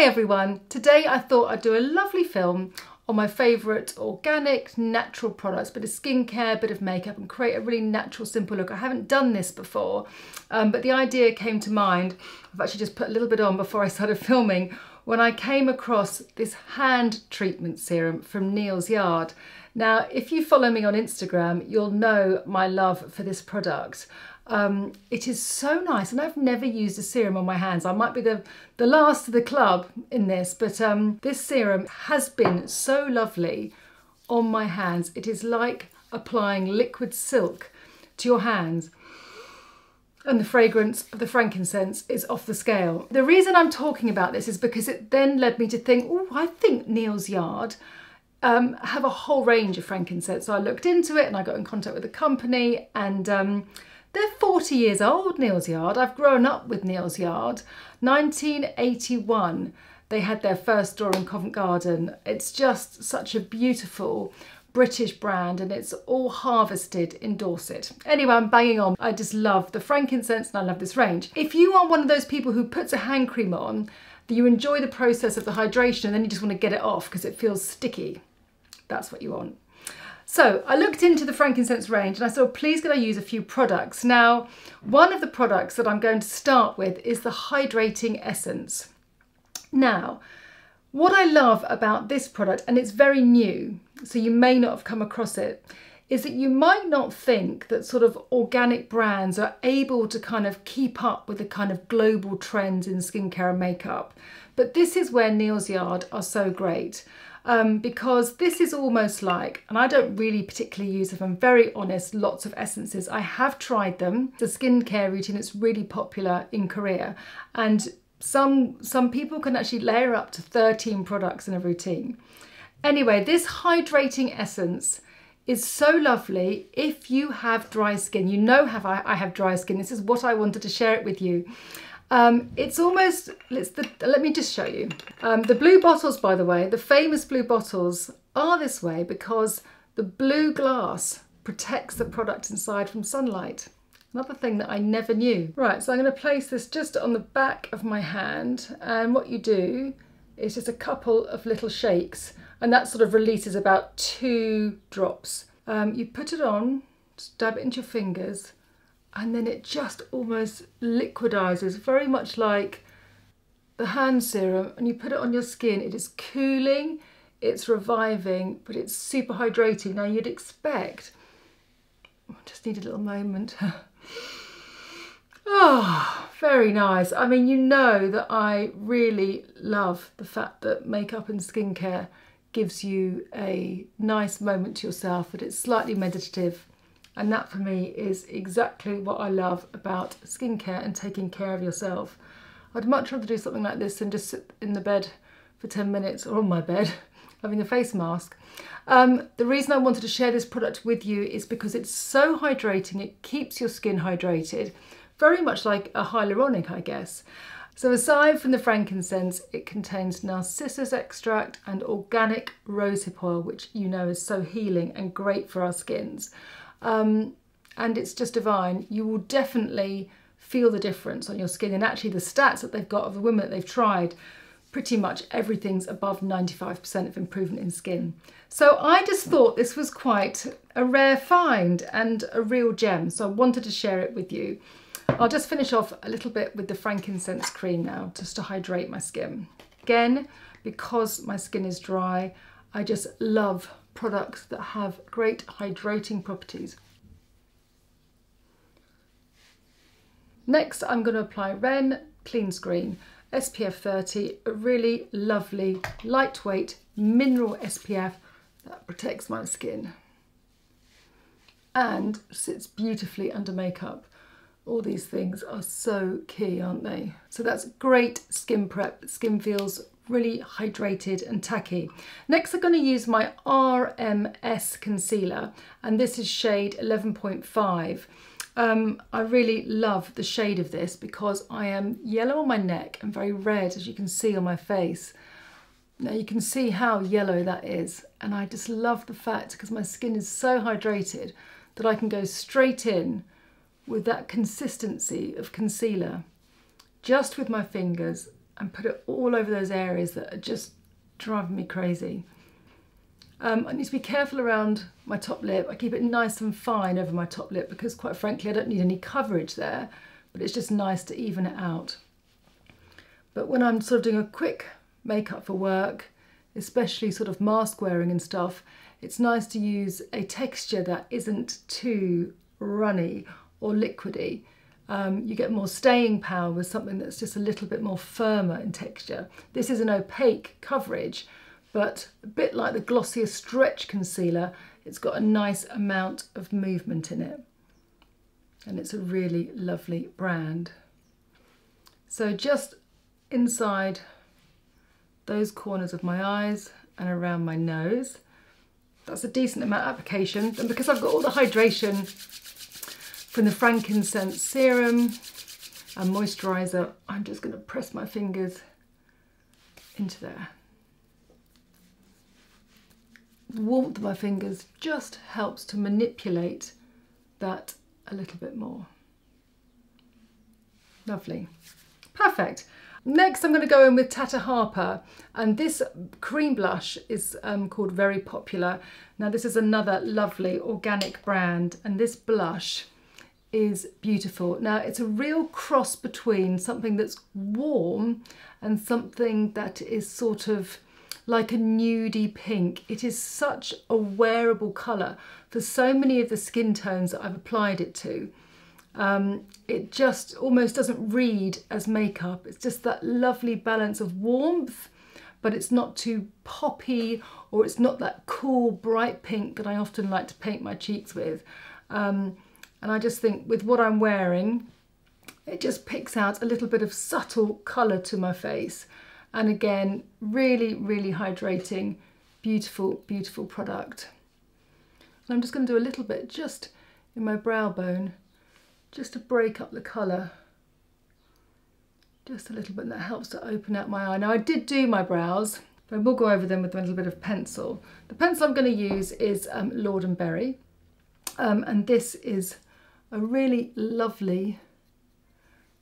Hi everyone, today I thought I'd do a lovely film on my favourite organic natural products, bit of skincare, bit of makeup, and create a really natural simple look. I haven't done this before, but the idea came to mind. I've actually just put a little bit on before I started filming when I came across this hand treatment serum from Neals Yard. Now, if you follow me on Instagram, you'll know my love for this product. It is so nice, and I've never used a serum on my hands. I might be the last of the club in this, but this serum has been so lovely on my hands. It is like applying liquid silk to your hands. And the fragrance of the frankincense is off the scale. The reason I'm talking about this is because it then led me to think, oh, I think Neals Yard have a whole range of frankincense. So I looked into it and I got in contact with the company, and they're 40 years old, Neals Yard. I've grown up with Neals Yard. 1981, they had their first store in Covent Garden. It's just such a beautiful British brand, and it's all harvested in Dorset. Anyway, I'm banging on. I just love the frankincense and I love this range. If you are one of those people who puts a hand cream on, that you enjoy the process of the hydration and then you just want to get it off because it feels sticky, that's what you want. So I looked into the frankincense range and I thought, please could I use a few products? Now, one of the products that I'm going to start with is the hydrating essence. Now, what I love about this product, and it's very new, so you may not have come across it, is that you might not think that sort of organic brands are able to kind of keep up with the kind of global trends in skincare and makeup. But this is where Neals Yard are so great. Because this is almost like, and I don't really particularly use, if I'm very honest, lots of essences. I have tried them. The skincare routine is really popular in Korea, and some people can actually layer up to 13 products in a routine. Anyway, this hydrating essence is so lovely if you have dry skin. You know I have dry skin. This is what I wanted to share it with you. It's almost, let me just show you. The blue bottles, by the way, the famous blue bottles are this way because the blue glass protects the product inside from sunlight. Another thing that I never knew. Right, so I'm going to place this just on the back of my hand, and what you do is just a couple of little shakes, and that sort of releases about 2 drops. You put it on, just dab it into your fingers, and then it just almost liquidizes, very much like the hand serum, and you put it on your skin. It is cooling, it's reviving, but it's super hydrating. Now you'd expect, just need a little moment. Oh, very nice. I mean, you know that I really love the fact that makeup and skincare gives you a nice moment to yourself, that it's slightly meditative. And that for me is exactly what I love about skincare and taking care of yourself. I'd much rather do something like this than just sit in the bed for 10 minutes or on my bed having a face mask. The reason I wanted to share this product with you is because it's so hydrating. It keeps your skin hydrated, very much like a hyaluronic, I guess. So aside from the frankincense, it contains narcissus extract and organic rosehip oil, which you know is so healing and great for our skins. And it's just divine. You will definitely feel the difference on your skin, and actually the stats that they've got of the women that they've tried, pretty much everything's above 95% of improvement in skin. So I just thought this was quite a rare find and a real gem, so I wanted to share it with you. I'll just finish off a little bit with the frankincense cream now, just to hydrate my skin. Again, because my skin is dry, I just love products that have great hydrating properties. Next, I'm going to apply Ren Clean Screen SPF 30, a really lovely, lightweight, mineral SPF that protects my skin and sits beautifully under makeup. All these things are so key, aren't they? So that's great skin prep. Skin feels really hydrated and tacky. Next, I'm going to use my RMS concealer, and this is shade 11.5. I really love the shade of this because I am yellow on my neck and very red, as you can see on my face. Now you can see how yellow that is, and I just love the fact, because my skin is so hydrated, that I can go straight in with that consistency of concealer just with my fingers and put it all over those areas that are just driving me crazy. I need to be careful around my top lip. I keep it nice and fine over my top lip because quite frankly I don't need any coverage there, but it's just nice to even it out. But when I'm sort of doing a quick makeup for work, especially sort of mask wearing and stuff, it's nice to use a texture that isn't too runny or liquidy. You get more staying power with something that's just a little bit more firmer in texture. This is an opaque coverage, but a bit like the Glossier Stretch Concealer, it's got a nice amount of movement in it. And it's a really lovely brand. So just inside those corners of my eyes and around my nose, that's a decent amount of application. And because I've got all the hydration from the Frankincense serum and moisturiser, I'm just going to press my fingers into there. The warmth of my fingers just helps to manipulate that a little bit more. Lovely. Perfect. Next I'm going to go in with Tata Harper, and this cream blush is called Very Popular. Now this is another lovely organic brand, and this blush is beautiful. Now it's a real cross between something that's warm and something that is sort of like a nudie pink. It is such a wearable colour for so many of the skin tones that I've applied it to. It just almost doesn't read as makeup. It's just that lovely balance of warmth, but it's not too poppy, or it's not that cool bright pink that I often like to paint my cheeks with. And I just think with what I'm wearing, it just picks out a little bit of subtle colour to my face. And again, really, really hydrating, beautiful, beautiful product. And I'm just going to do a little bit just in my brow bone, just to break up the colour. Just a little bit, and that helps to open out my eye. Now I did do my brows, but I will go over them with a little bit of pencil. The pencil I'm going to use is Lord & Berry, and this is a really lovely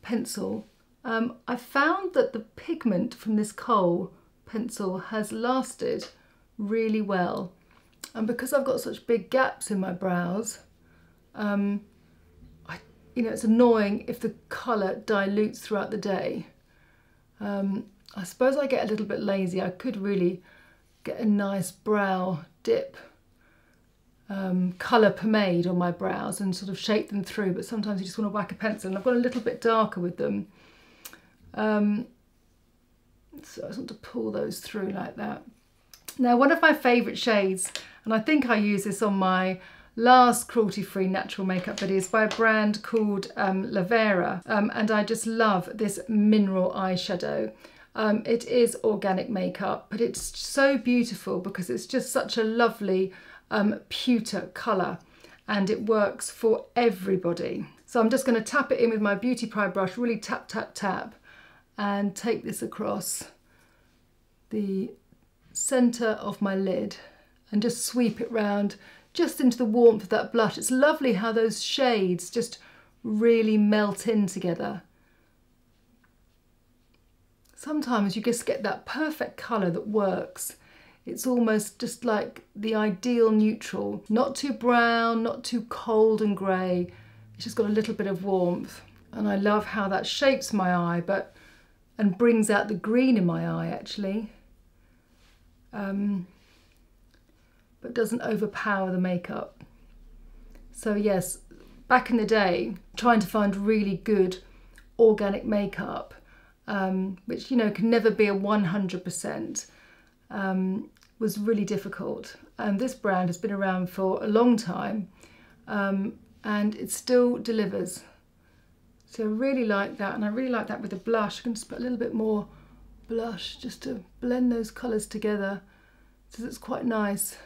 pencil. I found that the pigment from this kohl pencil has lasted really well, and because I've got such big gaps in my brows, you know, it's annoying if the colour dilutes throughout the day. I suppose I get a little bit lazy. I could really get a nice brow dip colour pomade on my brows and sort of shape them through, but sometimes you just want to whack a pencil, and I've got a little bit darker with them. So I just want to pull those through like that. Now one of my favourite shades, and I think I use this on my last cruelty-free natural makeup videos, by a brand called Lavera, and I just love this mineral eyeshadow. It is organic makeup, but it's so beautiful because it's just such a lovely pewter colour, and it works for everybody. So I'm just going to tap it in with my Beauty Pie brush, really tap, tap, tap, and take this across the centre of my lid and just sweep it round just into the warmth of that blush. It's lovely how those shades just really melt in together. Sometimes you just get that perfect colour that works. It's almost just like the ideal neutral. Not too brown, not too cold and grey. It's just got a little bit of warmth. And I love how that shapes my eye, and brings out the green in my eye actually. But doesn't overpower the makeup. So yes, back in the day, trying to find really good organic makeup, which, you know, can never be a 100%, was really difficult. And this brand has been around for a long time, and it still delivers. So I really like that, and I really like that with the blush. I can just put a little bit more blush just to blend those colours together, so it's quite nice.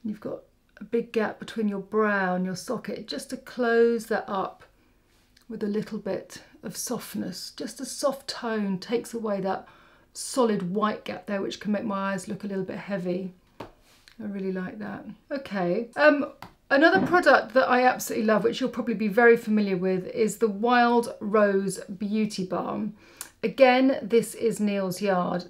You've got a big gap between your brow and your socket, just to close that up with a little bit of softness. Just a soft tone takes away that solid white gap there, which can make my eyes look a little bit heavy. I really like that. Okay, Another product that I absolutely love, which you'll probably be very familiar with, is the Wild Rose Beauty Balm. Again, this is Neals Yard.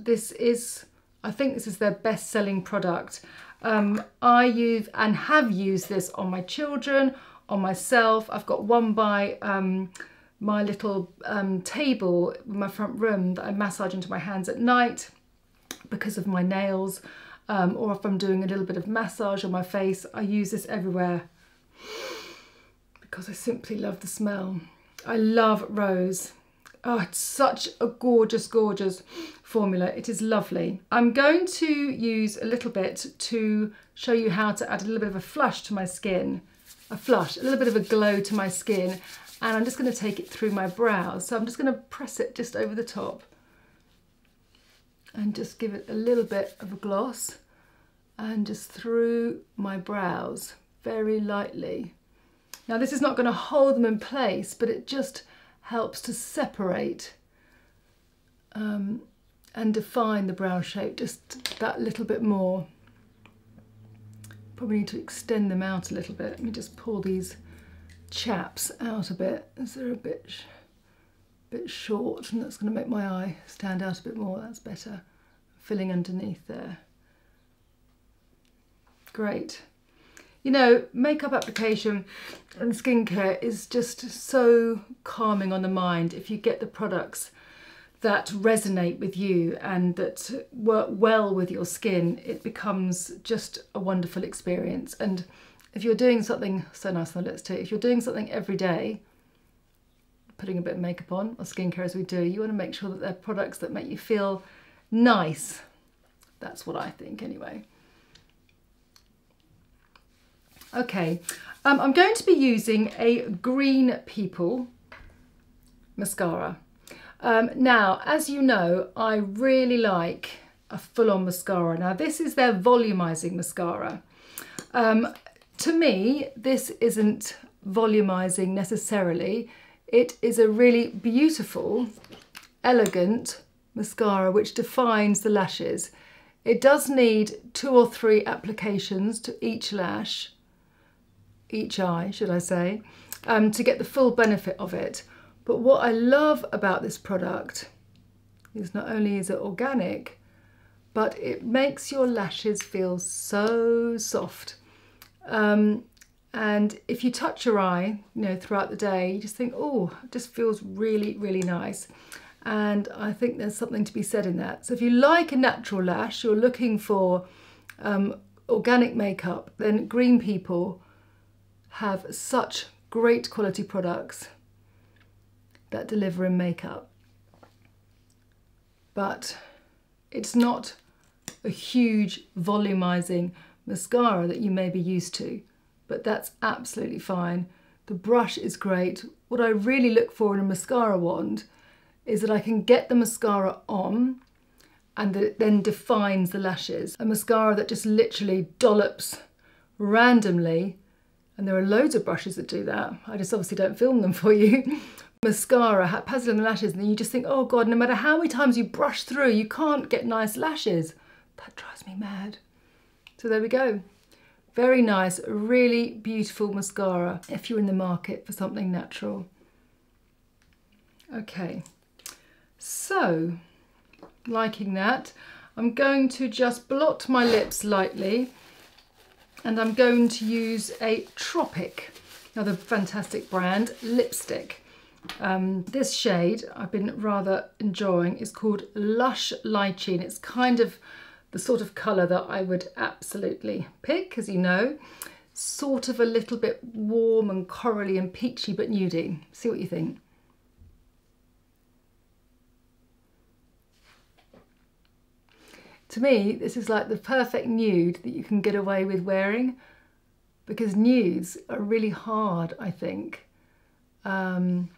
I think this is their best-selling product. I use and have used this on my children, on myself. I've got one by my little table in my front room that I massage into my hands at night because of my nails. Or if I'm doing a little bit of massage on my face, I use this everywhere because I simply love the smell. I love rose. Oh, it's such a gorgeous, gorgeous formula. It is lovely. I'm going to use a little bit to show you how to add a little bit of a flush to my skin. A little bit of a glow to my skin. And I'm just going to take it through my brows. So I'm just going to press it just over the top and just give it a little bit of a gloss and just through my brows very lightly. Now this is not going to hold them in place, but it just helps to separate and define the brow shape just that little bit more. Probably need to extend them out a little bit. Let me just pull these chaps out a bit, as they're a bit short, and that's going to make my eye stand out a bit more. That's better. Filling underneath there. Great. You know, makeup application and skincare is just so calming on the mind if you get the products that resonate with you and that work well with your skin. It becomes just a wonderful experience. And if you're doing something, so nice on the lips too, if you're doing something every day, putting a bit of makeup on, or skincare as we do, you want to make sure that they're products that make you feel nice. That's what I think anyway. Okay, I'm going to be using a Green People mascara. Now, as you know, I really like a full-on mascara. Now, this is their volumizing mascara. To me, this isn't volumizing necessarily. It is a really beautiful, elegant mascara which defines the lashes. It does need 2 or 3 applications to each lash, each eye should I say, to get the full benefit of it. But what I love about this product is not only is it organic, but it makes your lashes feel so soft. And if you touch your eye, you know, throughout the day, you just think, oh, it just feels really, really nice. And I think there's something to be said in that. So if you like a natural lash, you're looking for organic makeup, then Green People have such great quality products that deliver in makeup. But it's not a huge volumizing mascara that you may be used to, but that's absolutely fine. The brush is great. What I really look for in a mascara wand is that I can get the mascara on and that it then defines the lashes. A mascara that just literally dollops randomly, and there are loads of brushes that do that. I just obviously don't film them for you. Mascara haphazard on the lashes, and then you just think, oh God, no matter how many times you brush through, you can't get nice lashes. That drives me mad. So there we go. Very nice, really beautiful mascara if you're in the market for something natural. Okay, so liking that, I'm going to just blot my lips lightly, and I'm going to use a Tropic, another fantastic brand, lipstick. This shade I've been rather enjoying is called Lush Lychee, and it's kind of the sort of colour that I would absolutely pick, as you know. Sort of a little bit warm and corally and peachy, but nudey. See what you think. To me, this is like the perfect nude that you can get away with wearing, because nudes are really hard, I think, at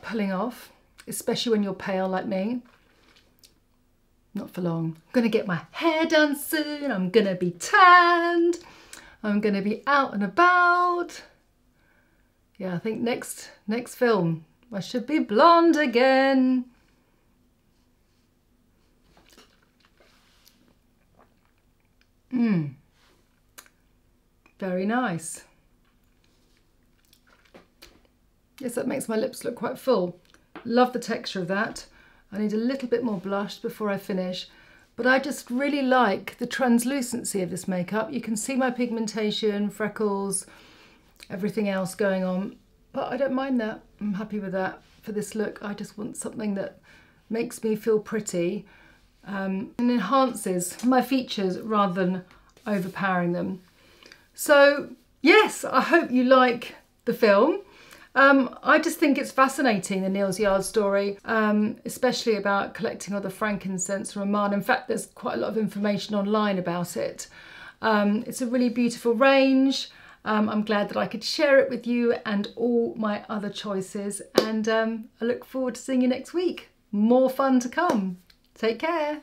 pulling off, especially when you're pale like me. Not for long. I'm gonna get my hair done soon. I'm gonna be tanned. I'm gonna be out and about. Yeah, I think next film, I should be blonde again. Very nice. Yes, that makes my lips look quite full. Love the texture of that. I need a little bit more blush before I finish, but I just really like the translucency of this makeup. You can see my pigmentation, freckles, everything else going on, but I don't mind that. I'm happy with that for this look. I just want something that makes me feel pretty and enhances my features rather than overpowering them. So yes, I hope you like the film. I just think it's fascinating, the Neals Yard story, especially about collecting all the frankincense from Oman. In fact, there's quite a lot of information online about it. It's a really beautiful range. I'm glad that I could share it with you and all my other choices, and I look forward to seeing you next week. More fun to come. Take care.